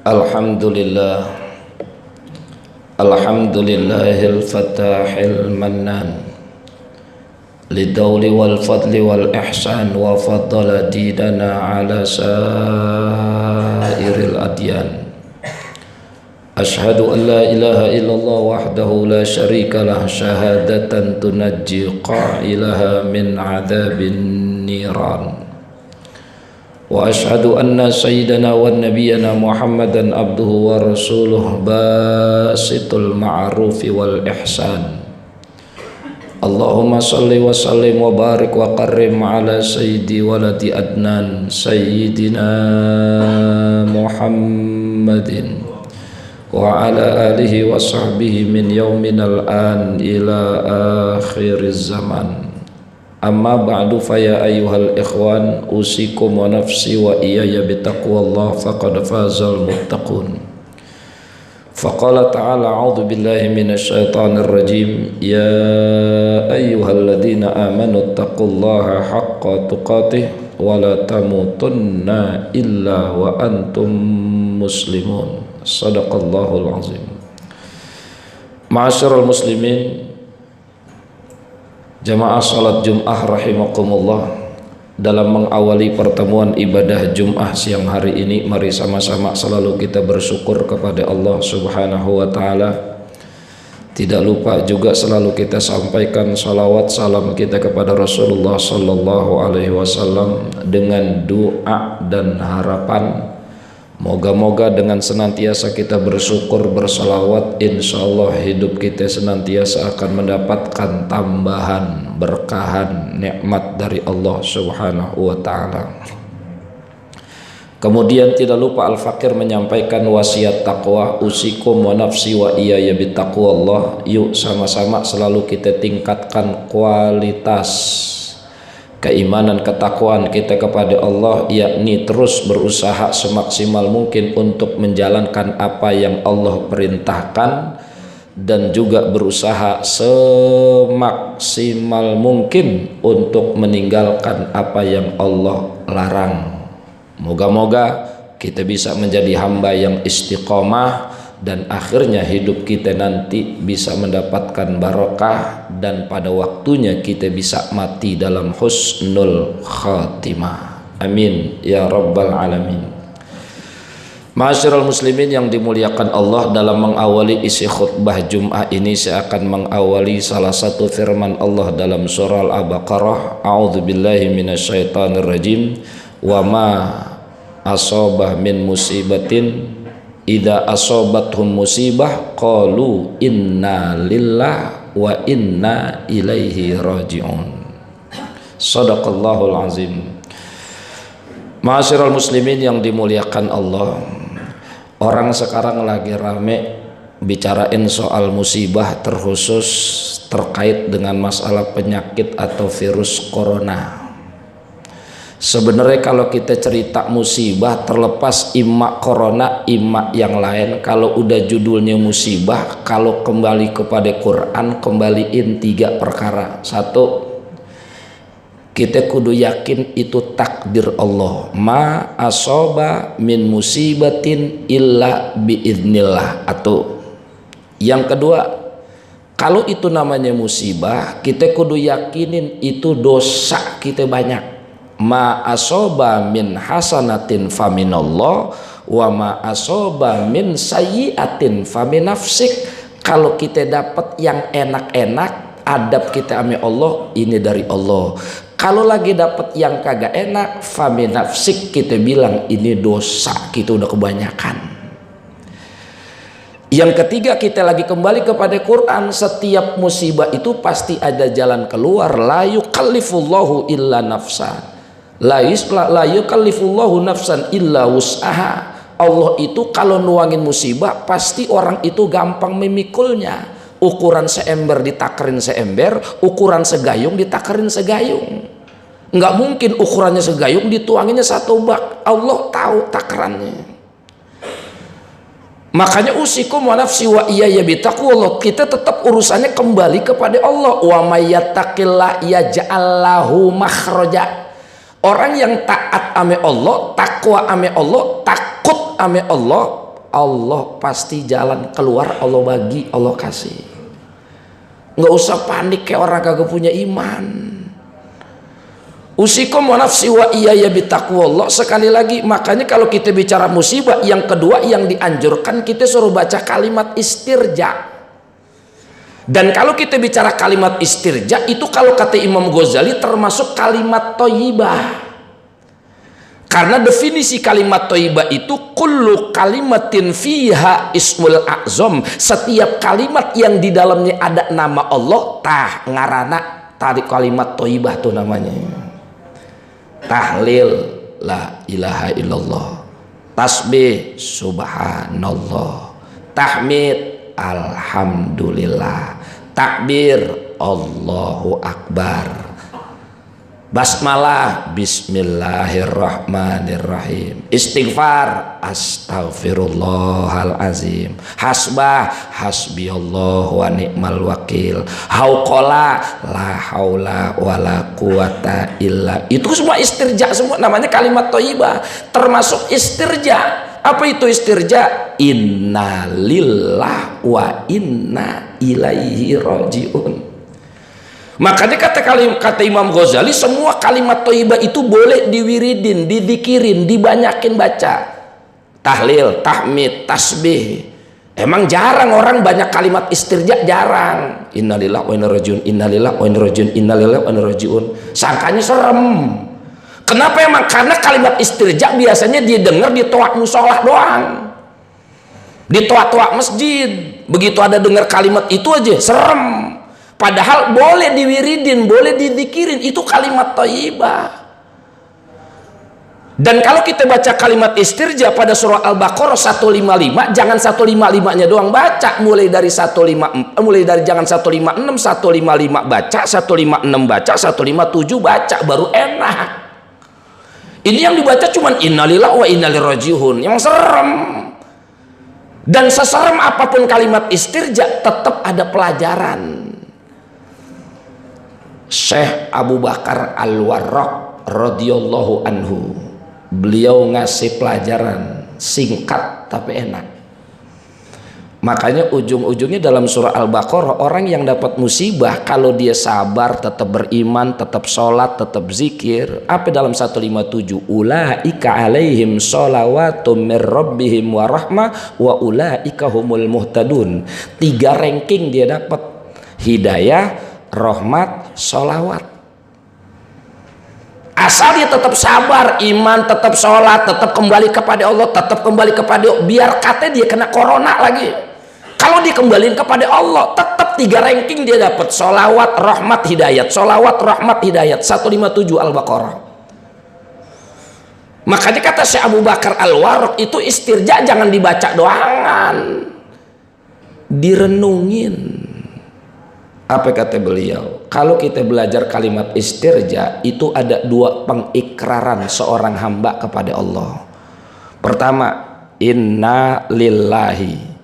Alhamdulillah, Alhamdulillahil fatahil mannan lidawli wal fadli wal ihsan wa faddala dinana ala sairil adyan. Ashhadu an la ilaha illallah wahdahu la syarika lah syahadatan tunajji qailaha min adzabin niran. Wa ashhadu anna sayyidana wa nabiyyana Muhammadan abduhu wa rasuluh basitul ma'rufi wal ihsan. Allahumma salli wa sallim wa barik wa karrim ala sayyidi waladi adnan sayyidina Muhammadin wa ala alihi wa sahbihi min yauminal an ila akhiriz zaman. Amma ba'du fa ya ayyuhal ikhwan usikum wa nafsi wa iyaya bitaqwallah faqad fazal muttaqun. Faqala ta'ala a'udzu billahi minasy syaithanir rajim ya ayyuhalladzina amanu taqullaha haqqa tuqatih wa la tamutunna illa wa antum muslimun. Shadaqallahul azim. Ma'asyiral muslimin, jamaah salat Jum'ah rahimakumullah. Dalam mengawali pertemuan ibadah Jum'ah siang hari ini, mari sama-sama selalu kita bersyukur kepada Allah subhanahu wa ta'ala. Tidak lupa juga selalu kita sampaikan salawat salam kita kepada Rasulullah sallallahu alaihi wasallam dengan doa dan harapan moga-moga dengan senantiasa kita bersyukur bersalawat, insyaallah hidup kita senantiasa akan mendapatkan tambahan berkahan nikmat dari Allah subhanahu wa ta'ala. Kemudian tidak lupa Al-Fakir menyampaikan wasiat takwa, usikum wa nafsi wa iyaya bitaqwallah. Yuk sama-sama selalu kita tingkatkan kualitas keimanan ketakwaan kita kepada Allah, yakni terus berusaha semaksimal mungkin untuk menjalankan apa yang Allah perintahkan dan juga berusaha semaksimal mungkin untuk meninggalkan apa yang Allah larang. Moga-moga kita bisa menjadi hamba yang istiqomah dan akhirnya hidup kita nanti bisa mendapatkan barokah dan pada waktunya kita bisa mati dalam husnul khatimah. Amin ya rabbal alamin. Ma'asyiral muslimin yang dimuliakan Allah, dalam mengawali isi khutbah Jum'ah ini saya akan mengawali salah satu firman Allah dalam surah Al-Baqarah. A'udzubillahi minasyaitonir rajim. Wa ma asabah min musibatin idza asabathum musibah qalu inna lillahi wa inna ilaihi raji'un. Shadaqallahul azim. Ma'asyiral muslimin yang dimuliakan Allah, orang sekarang lagi rame bicarain soal musibah, terkhusus terkait dengan masalah penyakit atau virus corona. Sebenarnya kalau kita cerita musibah, terlepas imak corona, imak yang lain, kalau udah judulnya musibah, kalau kembali kepada Quran, kembaliin 3 perkara. 1, kita kudu yakin itu takdir Allah. Ma asoba min musibatin illa biiznillah. Atau yang kedua, kalau itu namanya musibah, kita kudu yakinin itu dosa kita banyak. Ma asoba min hasanatin faminallah wa ma asoba min sayyiatin faminafsik. Kalau kita dapat yang enak-enak, adab kita ame Allah, ini dari Allah. Kalau lagi dapat yang kagak enak, faminafsik, kita bilang ini dosa, kita udah kebanyakan. Yang ketiga, kita lagi kembali kepada Quran. Setiap musibah itu pasti ada jalan keluar. La yukallifullahu illa nafsa, la yukallifullahu nafsan illa wus'aha. Allah itu kalau nuangin musibah pasti orang itu gampang memikulnya. Ukuran seember ditakerin seember, ukuran segayung ditakerin segayung. Nggak mungkin ukurannya segayung dituanginnya 1 bak. Allah tahu takarannya. Makanya usikum wa nafsi wa iyaya bitaqwallah, kita tetap urusannya kembali kepada Allah. Wa may yattaqillah yaj'al lahu makhraja. Orang yang taat ame Allah, takwa ame Allah, takut ame Allah, Allah pasti jalan keluar, Allah bagi, Allah kasih. Nggak usah panik kayak orang kagak punya iman. Usikum wa nafsi wa iyaya bitaqwallah. Sekali lagi, makanya kalau kita bicara musibah, yang kedua yang dianjurkan kita suruh baca kalimat istirja. Dan kalau kita bicara kalimat istirja itu, kalau kata Imam Ghazali termasuk kalimat thayyibah. Karena definisi kalimat thayyibah itu kullu kalimatin fiha ismul a'zam. Setiap kalimat yang di dalamnya ada nama Allah, tah ngarana tarik kalimat thayyibah tuh namanya. Tahlil la ilaha illallah, tasbih subhanallah, tahmid alhamdulillah, takbir Allahu akbar, basmalah bismillahirrahmanirrahim, istighfar astaghfirullahalazim, hasbah hasbiyallahu wa ni'mal wakil, hauqala la haula wala quwata illa. Itu semua istirja, semua namanya kalimat thayyibah, termasuk istirja. Apa itu istirja? Inna lillah wa inna ilaihi rajiun. Makanya kata Imam Ghazali, semua kalimat thayyibah itu boleh diwiridin, didikirin, dibanyakin baca. Tahlil, tahmid, tasbih. Emang jarang orang banyak kalimat istirja, jarang. Innalillahi wa inna rajiun, innalillahi wa inna rajiun, innalillahi wa inna rajiun. Sangkanya serem. Kenapa emang? Karena kalimat istirja biasanya didengar di toa musola doang, di toa masjid. Begitu ada dengar kalimat itu aja serem. Padahal boleh diwiridin, boleh didikirin, itu kalimat thayyibah. Dan kalau kita baca kalimat istirja pada surah Al-Baqarah 155, jangan 155-nya doang baca, mulai dari 156, jangan 156, 155 baca, 156 baca, 157 baca, baru enak. Ini yang dibaca cuman innalillahi wa inna ilaihi rajiun, yang serem. Dan seserem apapun kalimat istirja, tetap ada pelajaran. Syekh Abu Bakar Al-Warraq radhiyallahu anhu, beliau ngasih pelajaran singkat tapi enak. Makanya ujung-ujungnya dalam surah Al-Baqarah, orang yang dapat musibah kalau dia sabar, tetap beriman, tetap sholat, tetap zikir, apa dalam 157, ulaika alaihim sholawatum mir rabbihim wa rahmah wa ulaika humul muhtadun. 3 ranking dia dapat: hidayah, rahmat, sholawat. Asal dia tetap sabar, iman, tetap sholat, tetap kembali kepada Allah, tetap kembali kepada Allah. Biar kata dia kena corona lagi, kalau dikembaliin kepada Allah, tetap 3 ranking dia dapat: sholawat, rahmat, hidayat, sholawat, rahmat, hidayat. 157 Al-Baqarah. Makanya kata Syekh Abu Bakar Al-Warraq, itu istirja jangan dibaca doangan, direnungin. Apa kata beliau? Kalau kita belajar kalimat istirja, itu ada 2 pengikraran seorang hamba kepada Allah. Pertama, inna lillahi.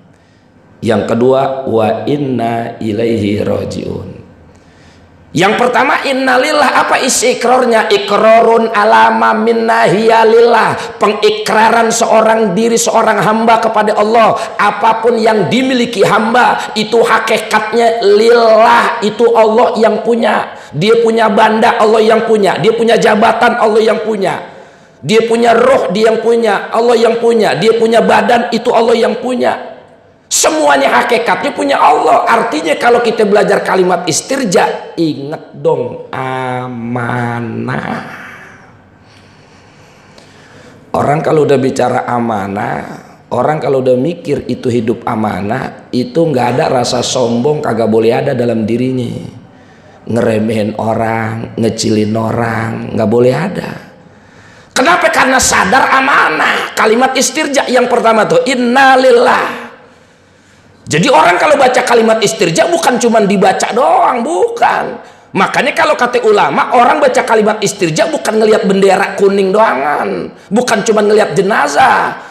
Yang kedua, wa inna ilaihi rajiun. Yang pertama, innalillah, apa isi ikrarnya? Ikrarun alama minnahiya lillah, pengikraran seorang diri, seorang hamba kepada Allah. Apapun yang dimiliki hamba itu hakikatnya lillah, itu Allah yang punya. Dia punya banda, Allah yang punya. Dia punya jabatan, Allah yang punya. Dia punya roh, dia yang punya, Allah yang punya. Dia punya badan, itu Allah yang punya. Semuanya hakikatnya punya Allah. Artinya kalau kita belajar kalimat istirja, ingat dong, amanah. Orang kalau udah bicara amanah, orang kalau udah mikir itu hidup amanah, itu nggak ada rasa sombong, kagak boleh ada dalam dirinya. Ngeremehin orang, ngecilin orang, nggak boleh ada. Kenapa? Karena sadar amanah. Kalimat istirja yang pertama tuh innalillah. Jadi orang kalau baca kalimat istirja bukan cuma dibaca doang, bukan. Makanya kalau kata ulama, orang baca kalimat istirja bukan ngelihat bendera kuning doangan, bukan cuma ngelihat jenazah.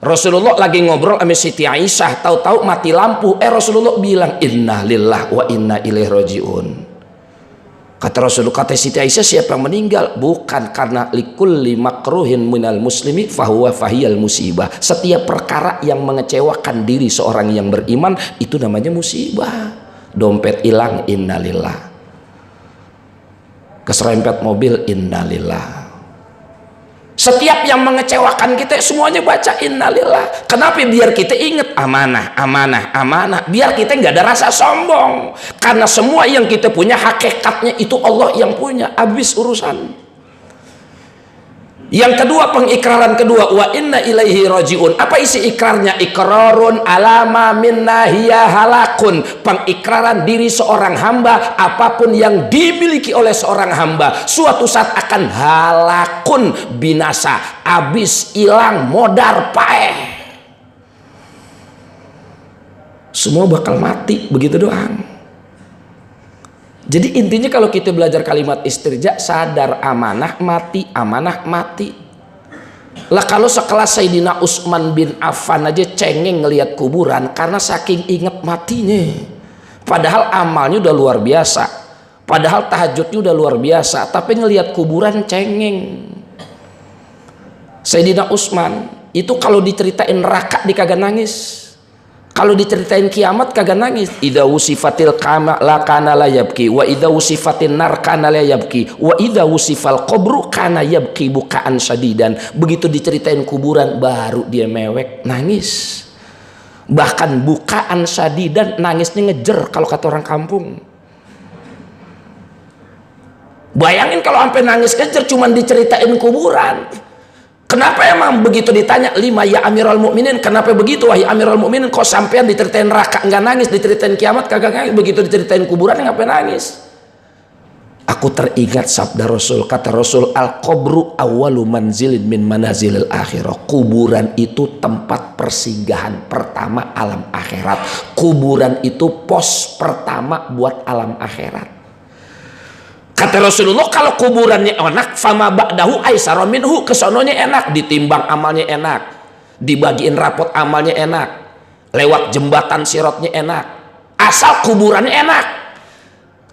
Rasulullah lagi ngobrol sama Siti Aisyah, tahu-tahu mati lampu. Rasulullah bilang inna lillah wa inna ilaihi rajiun. Kata Rasul, kata Siti Aisyah, siapa yang meninggal bukan karena likulli makruhin minal muslimi fahuwa fahiyal musibah. Setiap perkara yang mengecewakan diri seorang yang beriman itu namanya musibah. Dompet hilang, innalillah. Keserempet mobil, innalillah. Setiap yang mengecewakan kita semuanya baca innalillah. Kenapa? Biar kita ingat amanah, amanah, amanah. Biar kita nggak ada rasa sombong. Karena semua yang kita punya hakikatnya itu Allah yang punya. Habis urusan. Yang kedua, pengikraran kedua, wa inna ilaihi rajiun. Apa isi ikrarnya? Ikrarun alama minna hiya halakun. Pengikraran diri seorang hamba, apapun yang dimiliki oleh seorang hamba suatu saat akan halakun, binasa, habis, hilang, modar, paeh. Semua bakal mati, begitu doang. Jadi intinya kalau kita belajar kalimat istirja, sadar amanah mati, amanah mati. Lah kalau sekelas Sayyidina Utsman bin Affan aja cengeng ngelihat kuburan karena saking ingat matinya. Padahal amalnya udah luar biasa, padahal tahajudnya udah luar biasa, tapi ngelihat kuburan cengeng. Sayyidina Utsman itu kalau diceritain neraka dia kagak nangis. Kalau diceritain kiamat kagak nangis. Idza wusifatil kama la kana la yabki wa idza wusifatin nar kana la yabki wa idza wusifal qabru kana yabki bukaan syadidan. Begitu diceritain kuburan baru dia mewek nangis. Bahkan bukaan syadidan, nangisnya ngejer kalau kata orang kampung. Bayangin kalau sampai nangis ngejer cuman diceritain kuburan. Kenapa emang begitu ditanya lima ya Amirul Mukminin, kenapa begitu wahai Amirul Mukminin, kok sampean diceritain neraka enggak nangis, diceritain kiamat kagak nangis, begitu diceritain kuburan ngapain nangis? Aku teringat sabda Rasul, kata Rasul, al-qabru awwalu manzilin min manazilil akhirah. Kuburan itu tempat persinggahan pertama alam akhirat. Kuburan itu pos pertama buat alam akhirat. Kata Rasulullah, kalau kuburannya enak, fama ba'dahu aisara minhu, kesononya enak, ditimbang amalnya enak, dibagiin rapot amalnya enak, lewat jembatan sirotnya enak, asal kuburannya enak.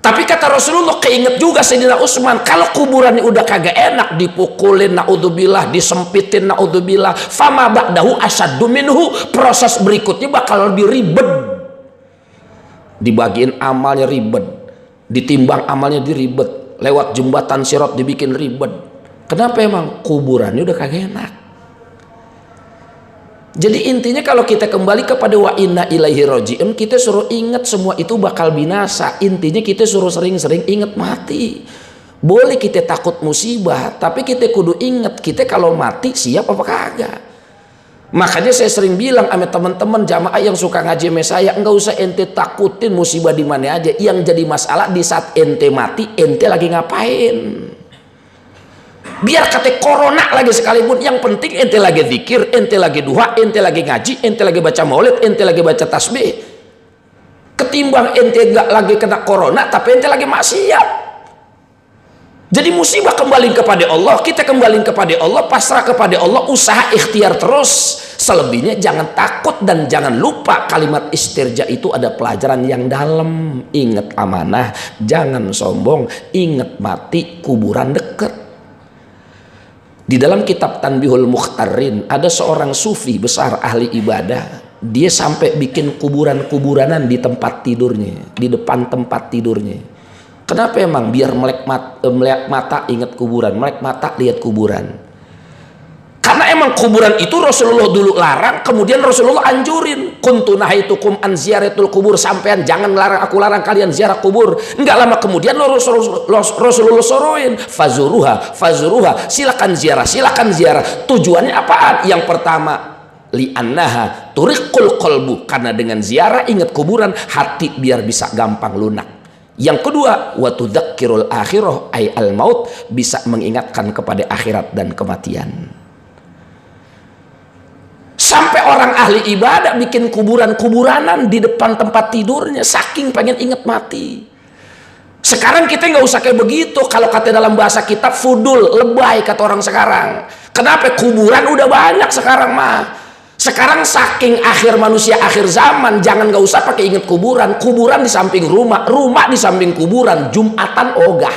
Tapi kata Rasulullah, keinget juga Sayyidina Utsman, kalau kuburannya udah kagak enak, dipukulin naudzubillah, disempitin naudzubillah, fama ba'dahu asaddu minhu, proses berikutnya bakal lebih ribet. Dibagiin amalnya ribet, ditimbang amalnya diribet, lewat jembatan sirat dibikin ribet. Kenapa emang? Kuburannya udah kagak enak. Jadi intinya kalau kita kembali kepada wa inna ilaihi rajiun, kita suruh ingat semua itu bakal binasa. Intinya kita suruh sering-sering ingat mati. Boleh kita takut musibah, tapi kita kudu ingat kita kalau mati siap apa kagak. Makanya saya sering bilang sama teman-teman jamaah yang suka ngaji sama saya, enggak usah ente takutin musibah di mana aja. Yang jadi masalah di saat ente mati, ente lagi ngapain? Biar kata corona lagi sekalipun, yang penting ente lagi zikir, ente lagi duha, ente lagi ngaji, ente lagi baca maulid, ente lagi baca tasbih. Ketimbang ente enggak lagi kena corona, tapi ente lagi maksiat. Jadi musibah kembali kepada Allah, kita kembali kepada Allah, pasrah kepada Allah, usaha ikhtiar terus. Selebihnya jangan takut dan jangan lupa kalimat istirja itu ada pelajaran yang dalam. Ingat amanah, jangan sombong, ingat mati, kuburan dekat. Di dalam kitab Tanbihul Mukhtarin ada seorang sufi besar ahli ibadah. Dia sampai bikin kuburan-kuburanan di tempat tidurnya, di depan tempat tidurnya. Kenapa emang? Biar melek mata ingat kuburan, melek mata lihat kuburan. Karena emang kuburan itu Rasulullah dulu larang, kemudian Rasulullah anjurin, kuntu nahaitukum an ziyaratul kubur, sampean jangan larang, aku larang kalian ziarah kubur. Enggak lama kemudian Rasulullah soroin, fazuruha, silakan ziarah. Tujuannya apaan? Yang pertama, li'annaha turiqul qalbu, karena dengan ziarah ingat kuburan, hati biar bisa gampang lunak. Yang kedua, wa tudzakkirul akhirah ay al maut, bisa mengingatkan kepada akhirat dan kematian. Sampai orang ahli ibadah bikin kuburan-kuburanan di depan tempat tidurnya, saking pengen ingat mati. Sekarang kita nggak usah kayak begitu. Kalau kata dalam bahasa kitab, fudul, lebay kata orang sekarang. Kenapa? Kuburan udah banyak sekarang mah. Sekarang saking akhir manusia akhir zaman, jangan gak usah pakai inget kuburan. Kuburan di samping rumah, rumah di samping kuburan. Jumatan ogah.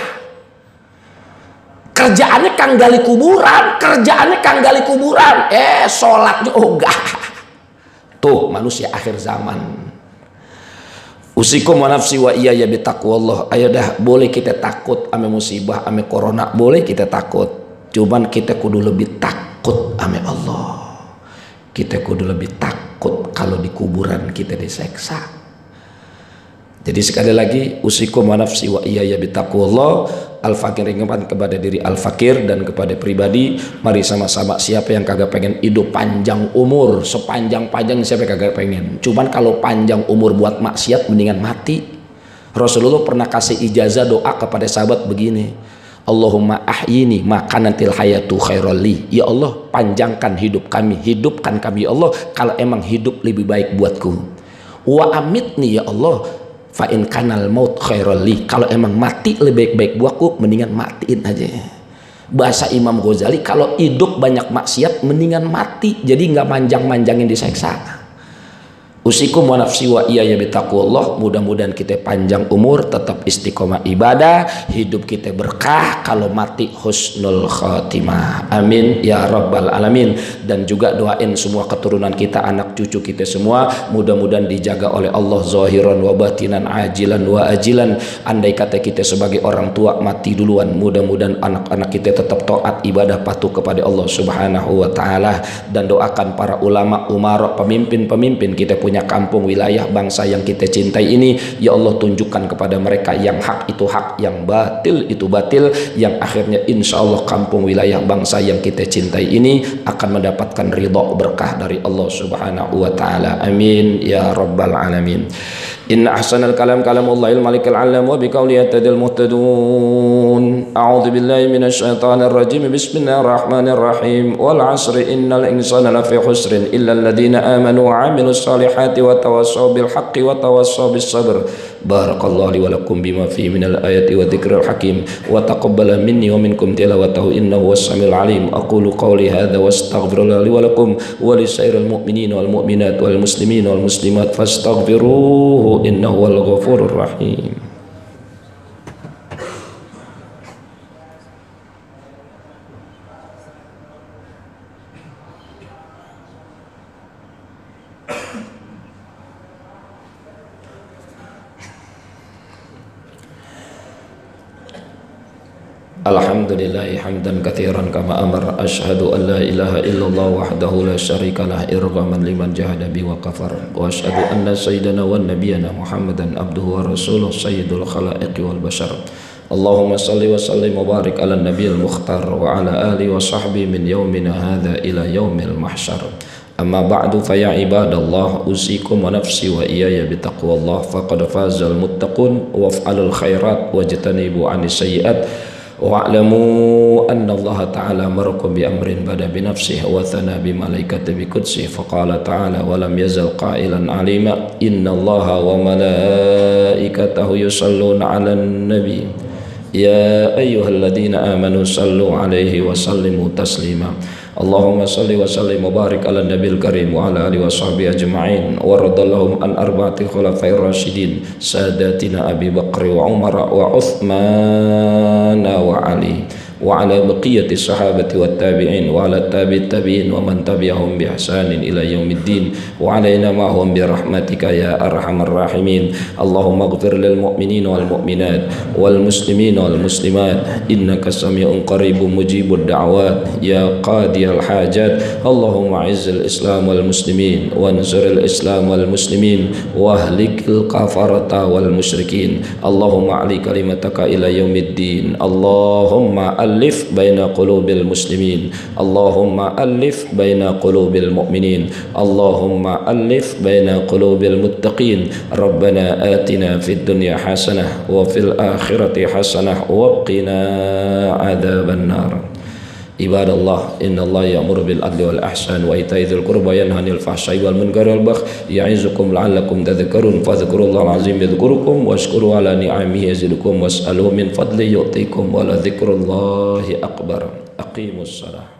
Kerjaannya kang gali kuburan, kerjaannya kang gali kuburan. Sholatnya ogah. Tuh manusia akhir zaman. Usikum wa nafsi wa iya ya bitaqwallah. Ayo dah, boleh kita takut ame musibah, ame corona, boleh kita takut. Cuman kita kudu lebih takut ame Allah. Kita kudu lebih takut kalau di kuburan kita diseksa. Jadi sekali lagi, usikum wa nafsi wa iya ya bitaqwallah. Al-Fakir ingatkan kepada diri Al-Fakir dan kepada pribadi, mari sama-sama, siapa yang kagak pengen hidup panjang umur, sepanjang-panjang, siapa yang kagak pengen. Cuman kalau panjang umur buat maksiat mendingan mati. Rasulullah pernah kasih ijazah doa kepada sahabat begini, Allahumma ahyini makanatil hayatu khairali. Ya Allah, panjangkan hidup kami, hidupkan kami ya Allah kalau emang hidup lebih baik buatku. Wa amitni ya Allah fa in kanal maut khairali. Kalau emang mati lebih baik buatku, mendingan matiin aja. Bahasa Imam Ghazali, kalau hidup banyak maksiat mendingan mati, jadi nggak manjang-manjangin diseksa. Usikum wa nafsi wa iya ya bitaqwallah. Mudah-mudahan kita panjang umur, tetap istiqomah ibadah, hidup kita berkah, kalau mati husnul khatimah. Amin ya rabbal alamin. Dan juga doain semua keturunan kita, anak cucu kita semua, mudah-mudahan dijaga oleh Allah zahiran wa batinan, ajilan wa ajilan. Andai kata kita sebagai orang tua mati duluan, mudah-mudahan anak-anak kita tetap taat ibadah patuh kepada Allah subhanahu wa ta'ala. Dan doakan para ulama, umara, pemimpin-pemimpin kita punya kampung, wilayah, bangsa yang kita cintai ini, ya Allah tunjukkan kepada mereka yang hak itu hak, yang batil itu batil, yang akhirnya insya Allah kampung, wilayah, bangsa yang kita cintai ini akan mendapatkan ridha berkah dari Allah subhanahu wa ta'ala. Amin ya rabbal alamin. Inna ahsanal kalam kalamullahil malikal alam wa biqawli yatadil muhtadun. A'udzu billahi minasyaitonir rajim. Bismillahirrahmanirrahim. Wal 'asri innal insana lafi khusrin illa alladhina amanu wa 'amilus solihati wa tawassaw bil haqqi wa tawassaw bis sabr. Barakallahu li wa lakum bima fi minal ayati wa dzikril hakim wa taqabbala minni wa minkum tilawatahu innahu was-samiul alim. Aqulu qawli hadza wastaghfirullah li wa lakum wa lisairil mu'minin wal mu'minat wal muslimin wal muslimat fastaghfiruhu innahu wal ghafurur rahim. Alhamdulillahi hamdan katsiran kama amar. Asyhadu an la ilaha illallah wahdahu la syarikalah irghaman liman jahada bi wa kafar. Wa asyhadu anna sayyidana wa nabiyyana Muhammadan abduhu wa rasuluh sayyidul khalaiqi wal bashar. Allahumma salli wa sallim wa barik ala nabiyil mukhtar wa ala alihi wa sahbihi min yaumina hadza ila yaumil mahsyar. Amma ba'du fa ya ibadallah, usikum wa nafsi wa iyaya bitaqwallah faqad fazal muttaqun waf'alul khairat wajtanibu 'anis sayyi'at. Wa'lamu anna Allah ta'ala amarakum bi amrin bada bi nafsihi wa thana bi malaikati bi qudsihi faqala ta'ala wa lam yazal qailan alima inna Allah wa malaikatahu yusalluna 'alan nabi ya ayyuhalladzina amanu sallu 'alaihi wa sallimu taslima. Allahumma salli wa sallim wa barik ala nabil karim wa ala alihi wa sahbihi ajma'in wa radallahum an arba'ati khulafair rasyidin sadatina Abi Bakr wa Umar wa Uthman wa Ali wa ala baqiyati sahabati wat tabi'in wa ala tabi'it tabi'in wa man tabi'ahum bi ihsanin ila yaumiddin wa alaina ma'hum bi rahmatika ya arhamar rahimin. Allahumma ighfir lil mu'minina wal mu'minat wal muslimina wal muslimat innaka sami'un qaribun mujibud da'wat ya qadiyal hajat. Allahumma izzil islam wal muslimin wa ansur al islam wal muslimin wa ahlikil kafarata wal musyrikin. Allahumma ali kalimataka ila yaumiddin. Allahumma alif baina qulubil muslimin. Allahumma alif baina qulubil mu'minin. Allahumma alif baina qulubil muttaqin. Rabbana atina fid dunya hasanah wa fil akhirati hasanah wa qina adzaban nar. Ibadallah, innallaha ya'muru bil adli wal ihsan wa ita'i dzil qurba yanha 'anil fahsya'i wal munkari wal baghi ya'izukum la'allakum tadhakkarun fadhkurullahal 'azim yadhkurukum washkuru 'ala ni'amihi yazidukum was'aluhu min fadli yu'tikum wa la dzikrullahi akbar. Aqimus shalah.